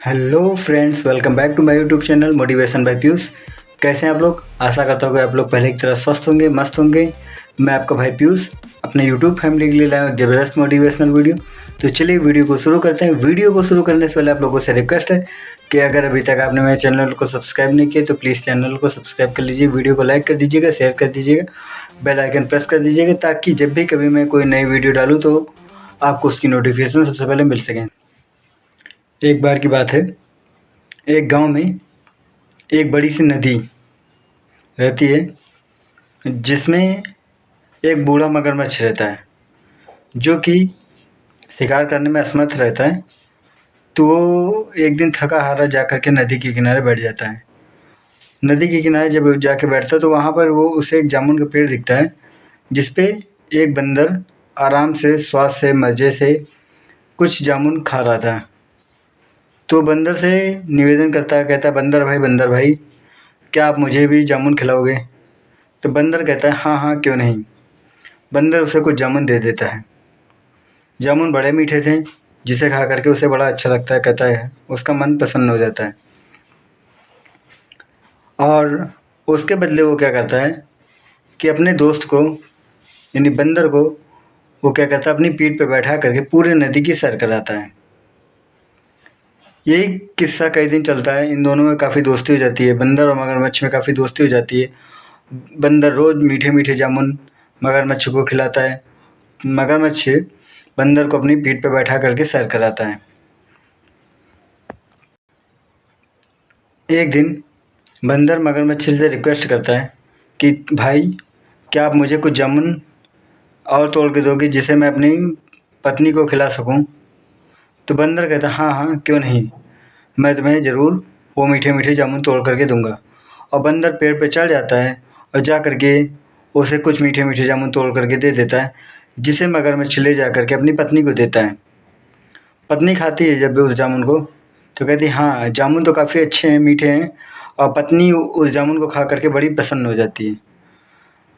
Hello friends, welcome back to my YouTube channel motivation by Piyush. कैसे हैं आप लोग? आशा करता हूँ कि आप लोग पहले की तरह स्वस्थ होंगे, मस्त होंगे। मैं आपका भाई पीयूष अपने यूट्यूब फैमिली के लिए लाया हूँ ज़बरदस्त मोटिवेशनल वीडियो। तो चलिए वीडियो को शुरू करते हैं। वीडियो को शुरू करने से पहले आप लोगों से रिक्वेस्ट है कि अगर अभी तक आपने मेरे चैनल को सब्सक्राइब नहीं किया तो प्लीज़ चैनल को सब्सक्राइब कर लीजिए, वीडियो को लाइक कर दीजिएगा, शेयर कर दीजिएगा, बेल आइकन प्रेस कर दीजिएगा ताकि जब भी कभी मैं कोई नई वीडियो डालूँ तो आपको उसकी नोटिफिकेशन सबसे पहले मिल सकें। एक बार की बात है, एक गांव में एक बड़ी सी नदी रहती है जिसमें एक बूढ़ा मगरमच्छ रहता है जो कि शिकार करने में असमर्थ रहता है। तो वो एक दिन थका हारा जा कर के नदी के किनारे बैठ जाता है। नदी के किनारे जब जाके बैठता है तो वहाँ पर वो उसे एक जामुन का पेड़ दिखता है जिस पे एक बंदर आराम से स्वाद से मज़े से कुछ जामुन खा रहा था। तो बंदर से निवेदन करता है, कहता है बंदर भाई क्या आप मुझे भी जामुन खिलाओगे? तो बंदर कहता है हाँ हाँ क्यों नहीं। बंदर उसे कुछ जामुन दे देता है। जामुन बड़े मीठे थे जिसे खा करके उसे बड़ा अच्छा लगता है, कहता है उसका मन प्रसन्न हो जाता है। और उसके बदले वो क्या करता है कि अपने दोस्त को यानी बंदर को वो क्या करता है अपनी पीठ पे बैठा करके पूरे नदी की सैर कराता है। यही किस्सा कई दिन चलता है। इन दोनों में काफ़ी दोस्ती हो जाती है, बंदर और मगरमच्छ में काफ़ी दोस्ती हो जाती है। बंदर रोज़ मीठे मीठे जामुन मगरमच्छ को खिलाता है, मगरमच्छ बंदर को अपनी पीठ पर बैठा करके सैर कराता है। एक दिन बंदर मगरमच्छ से रिक्वेस्ट करता है कि भाई क्या आप मुझे कुछ जामुन और तोड़ के दोगे जिसे मैं अपनी पत्नी को खिला सकूं? तो बंदर कहता है हाँ हाँ क्यों नहीं, मैं तुम्हें ज़रूर वो मीठे मीठे जामुन तोड़ करके दूंगा। और बंदर पेड़ पे चढ़ जाता है और जा करके उसे कुछ मीठे मीठे जामुन तोड़ करके दे देता है जिसे मगरमच्छ ले जा करके अपनी पत्नी को देता है। पत्नी खाती है जब भी उस जामुन को तो कहती है हाँ जामुन तो काफ़ी अच्छे हैं, मीठे हैं। और पत्नी उस जामुन को खा करके बड़ी प्रसन्न हो जाती है।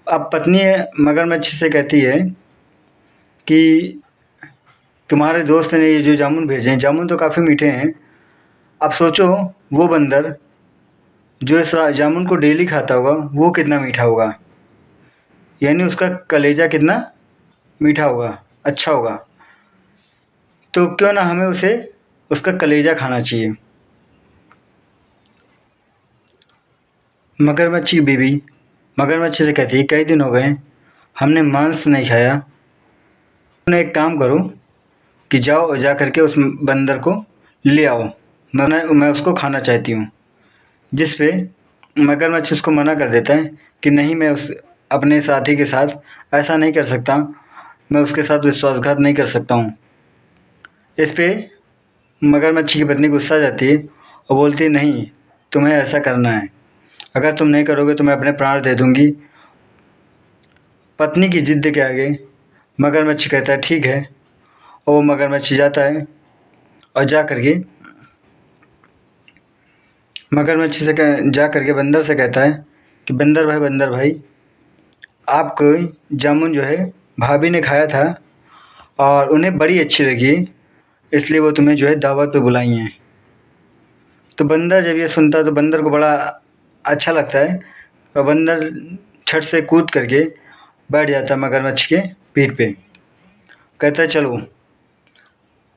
अब पत्नी मगरमच्छ से कहती है कि तुम्हारे दोस्त ने ये जो जामुन भेजे हैं, जामुन तो काफ़ी मीठे हैं। अब सोचो वो बंदर जो इस जामुन को डेली खाता होगा वो कितना मीठा होगा, यानी उसका कलेजा कितना मीठा होगा, अच्छा होगा। तो क्यों ना हमें उसे उसका कलेजा खाना चाहिए। मगरमच्छ की बीवी मगरमच्छ से कहती है कई दिन हो गए हमने मांस नहीं खाया, तुमने एक काम करो कि जाओ जा करके उस बंदर को ले आओ, मैं उसको खाना चाहती हूँ। जिस पे मगरमच्छ उसको मना कर देता है कि नहीं, मैं उस अपने साथी के साथ ऐसा नहीं कर सकता, मैं उसके साथ विश्वासघात नहीं कर सकता हूँ। इस पे मगरमच्छ की पत्नी गुस्सा आ जाती है और बोलती है नहीं, तुम्हें ऐसा करना है, अगर तुम नहीं करोगे तो मैं अपने प्राण दे दूँगी। पत्नी की ज़िद के आगे मगरमच्छ कहता है ठीक है। और वो मगरमच्छ जाता है और जा करके मगरमच्छ से जा करके बंदर से कहता है कि बंदर भाई आपको जामुन जो है भाभी ने खाया था और उन्हें बड़ी अच्छी लगी, इसलिए वो तुम्हें जो है दावत पे बुलाई हैं। तो बंदर जब ये सुनता है तो बंदर को बड़ा अच्छा लगता है और बंदर छट से कूद करके बैठ जाता है मगरमच्छ के पीठ पे। कहता है चलो।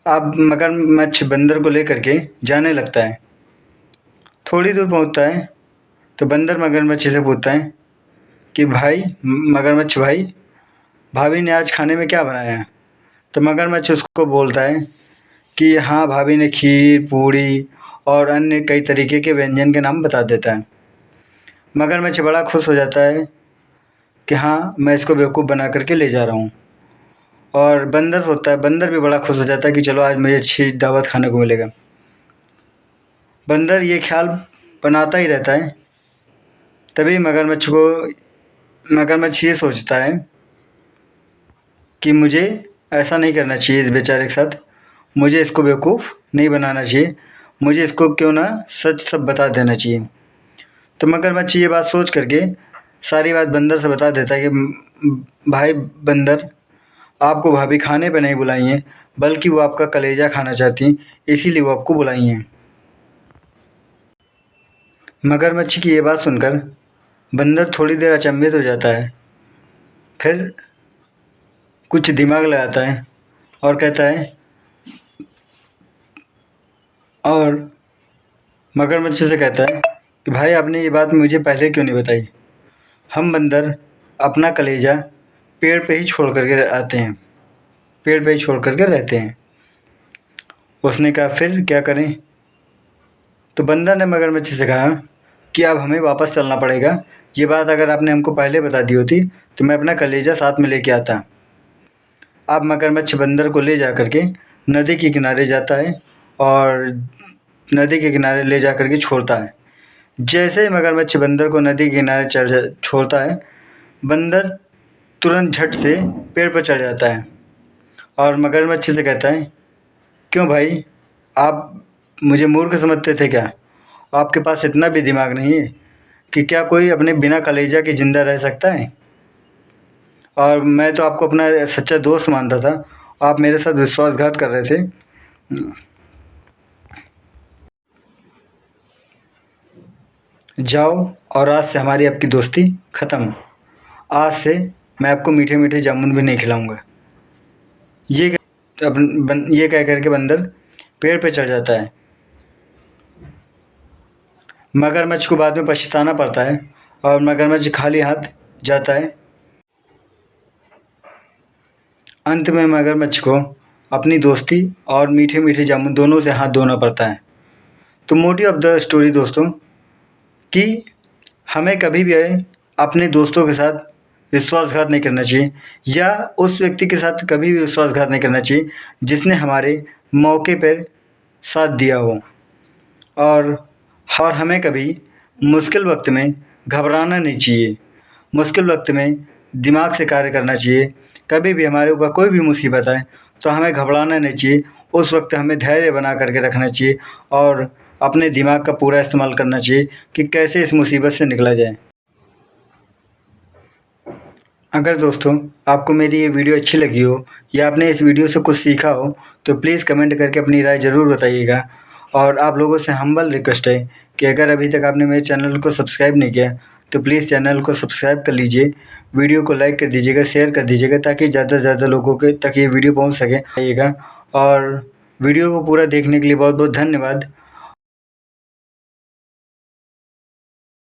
अब मगरमच्छ बंदर को लेकर के जाने लगता है। थोड़ी दूर पहुंचता है तो बंदर मगरमच्छ से पूछता है कि भाई मगरमच्छ भाई, भाभी ने आज खाने में क्या बनाया है? तो मगरमच्छ उसको बोलता है कि हाँ भाभी ने खीर पूड़ी और अन्य कई तरीके के व्यंजन के नाम बता देता है। मगरमच्छ बड़ा खुश हो जाता है कि हाँ मैं इसको बेवकूफ़ बना करके ले जा रहा हूँ। और बंदर भी बड़ा खुश हो जाता है कि चलो आज मुझे अच्छी दावत खाने को मिलेगा। बंदर ये ख्याल बनाता ही रहता है। तभी मगरमच्छ ये सोचता है कि मुझे ऐसा नहीं करना चाहिए इस बेचारे के साथ, मुझे इसको बेवकूफ़ नहीं बनाना चाहिए, मुझे इसको क्यों ना सच सब बता देना चाहिए। तो मगरमच्छ ये बात सोच करके सारी बात बंदर से बता देता है कि भाई बंदर, आपको भाभी खाने पे नहीं बुलाई हैं बल्कि वो आपका कलेजा खाना चाहती हैं, इसीलिए वो आपको बुलाई हैं। मगरमच्छ की ये बात सुनकर बंदर थोड़ी देर अचंभित हो जाता है, फिर कुछ दिमाग लगाता है और कहता है, और मगरमच्छ से कहता है कि भाई आपने ये बात मुझे पहले क्यों नहीं बताई। हम बंदर अपना कलेजा पेड़ पे ही छोड़ करके आते हैं, पेड़ पे ही छोड़ करके रहते हैं। उसने कहा फिर क्या करें। तो बंदर ने मगरमच्छ से कहा कि अब हमें वापस चलना पड़ेगा। ये बात अगर आपने हमको पहले बता दी होती तो मैं अपना कलेजा साथ में लेके आता। अब मगरमच्छ बंदर को ले जा कर के नदी के किनारे जाता है और नदी के किनारे ले जा कर के छोड़ता है। जैसे ही मगरमच्छ बंदर को नदी के किनारे छोड़ता है, बंदर तुरंत झट से पेड़ पर चढ़ जाता है और मगरमच्छ से कहता है, क्यों भाई, आप मुझे मूर्ख समझते थे क्या? आपके पास इतना भी दिमाग नहीं है कि क्या कोई अपने बिना कलेजा के ज़िंदा रह सकता है? और मैं तो आपको अपना सच्चा दोस्त मानता था, आप मेरे साथ विश्वासघात कर रहे थे। जाओ और आज से हमारी आपकी दोस्ती ख़त्म। आज से मैं आपको मीठे मीठे जामुन भी नहीं खिलाऊंगा। ये कह कर के बंदर पेड़ पे चढ़ जाता है। मगरमच्छ को बाद में पछताना पड़ता है और मगरमच्छ खाली हाथ जाता है। अंत में मगरमच्छ को अपनी दोस्ती और मीठे मीठे जामुन दोनों से हाथ धोना पड़ता है। तो मोटिव ऑफ द स्टोरी दोस्तों कि हमें कभी भी अपने दोस्तों के साथ विश्वासघात नहीं करना चाहिए, या उस व्यक्ति के साथ कभी भी विश्वासघात नहीं करना चाहिए जिसने हमारे मौके पर साथ दिया हो। और हमें कभी मुश्किल वक्त में घबराना नहीं चाहिए। मुश्किल वक्त में दिमाग से कार्य करना चाहिए। कभी भी हमारे ऊपर कोई भी मुसीबत आए तो हमें घबराना नहीं चाहिए। उस वक्त हमें धैर्य बना करके रखना चाहिए और अपने दिमाग का पूरा इस्तेमाल करना चाहिए कि कैसे इस मुसीबत से निकला जाए। अगर दोस्तों आपको मेरी ये वीडियो अच्छी लगी हो या आपने इस वीडियो से कुछ सीखा हो तो प्लीज़ कमेंट करके अपनी राय ज़रूर बताइएगा। और आप लोगों से हम्बल रिक्वेस्ट है कि अगर अभी तक आपने मेरे चैनल को सब्सक्राइब नहीं किया तो प्लीज़ चैनल को सब्सक्राइब कर लीजिए, वीडियो को लाइक कर दीजिएगा, शेयर कर दीजिएगा ताकि ज़्यादा से ज़्यादा लोगों के तक ये वीडियो पहुँच सके। आइएगा और वीडियो को पूरा देखने के लिए बहुत बहुत धन्यवाद।